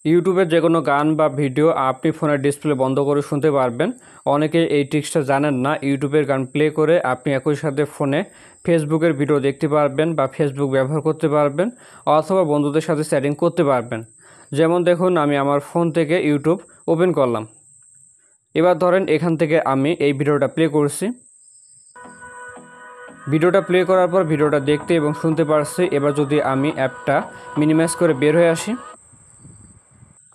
ইউটিউবের যে কোনো গান বা ভিডিও আপনি ফোনের ডিসপ্লে বন্ধ করে শুনতে পারবেন। অনেকে এই ট্রিক্সটা জানেন না। ইউটিউবের গান প্লে করে আপনি একই সাথে ফোনে ফেসবুকের ভিডিও দেখতে পারবেন বা ফেসবুক ব্যবহার করতে পারবেন, অথবা বন্ধুদের সাথে চ্যাটিং করতে পারবেন। যেমন দেখুন, আমি আমার ফোন থেকে ইউটিউব ওপেন করলাম। এবার ধরেন এখান থেকে আমি এই ভিডিওটা প্লে করছি। ভিডিওটা প্লে করার পর ভিডিওটা দেখতে এবং শুনতে পারছি। এবার যদি আমি অ্যাপটা মিনিমাইজ করে বের হয়ে আসি,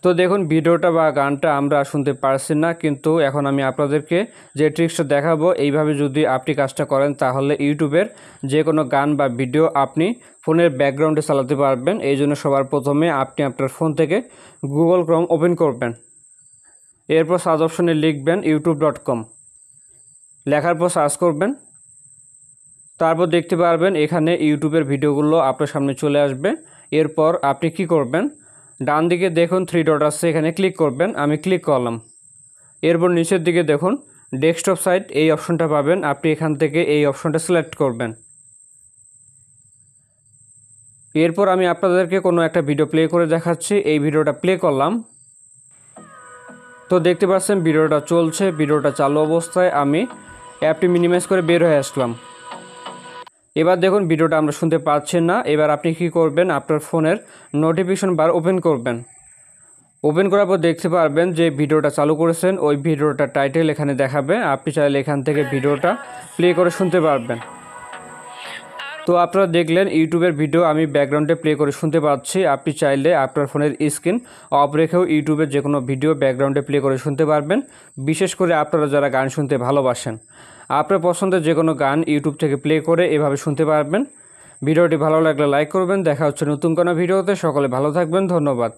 তো দেখুন ভিডিওটা বা গানটা আমরা শুনতে পারছি না। কিন্তু এখন আমি আপনাদেরকে যে ট্রিক্সটা দেখাবো, এইভাবে যদি আপনি কাজটা করেন তাহলে ইউটিউবের যে কোনো গান বা ভিডিও আপনি ফোনের ব্যাকগ্রাউন্ডে চালাতে পারবেন। এই জন্য সবার প্রথমে আপনি আপনার ফোন থেকে গুগল ক্রোম ওপেন করবেন। এরপর সার্চ অপশনে লিখবেন youtube.com। লেখার পর সার্চ করবেন। তারপর দেখতে পারবেন এখানে ইউটিউবের ভিডিওগুলো আপনার সামনে চলে আসবে। এরপর আপনি কি করবেন, ডান দিকে দেখুন 3 ডট আছে, এখানে ক্লিক করবেন। আমি ক্লিক করলাম। এরপর নিচের দিকে দেখুন ডেস্কটপ সাইট, এই অপশনটা পাবেন। আপনি এখান থেকে এই অপশনটা সিলেক্ট করবেন। এরপর আমি আপনাদেরকে কোনো একটা ভিডিও প্লে করে দেখাচ্ছি। এই ভিডিওটা প্লে করলাম। তো দেখতে পাচ্ছেন ভিডিওটা চলছে। ভিডিওটা চালু অবস্থায় আমি অ্যাপটি মিনিমাইজ করে বের হয়ে আসলাম। এবার দেখুন ভিডিওটা আমরা শুনতে পাচ্ছি না। এবার আপনি কি করবেন, আপনার ফোনের নোটিফিকেশন বার ওপেন করবেন। ওপেন করার পর দেখতে পারবেন যে ভিডিওটা চালু করেছেন, ওই ভিডিওটা টাইটেল এখানে দেখাবে। আপনি চাইলে এখান থেকে ভিডিওটা প্লে করে শুনতে পারবেন। তো আপনারা দেখলেন ইউটিউবের ভিডিও আমি ব্যাকগ্রাউন্ডে প্লে করে শুনতে পাচ্ছি। আপনি চাইলে আপনার ফোনের স্ক্রিন অফ রেখেও ইউটিউবের যে কোনো ভিডিও ব্যাকগ্রাউন্ডে প্লে করে শুনতে পারবেন। বিশেষ করে আপনারা যারা গান শুনতে ভালোবাসেন, আপনার পছন্দের যে কোনো গান ইউটিউব থেকে প্লে করে এভাবে শুনতে পারবেন। ভিডিওটি ভালো লাগলে লাইক করবেন। দেখা হচ্ছে নতুন কোনো ভিডিওতে। সকলে ভালো থাকবেন। ধন্যবাদ।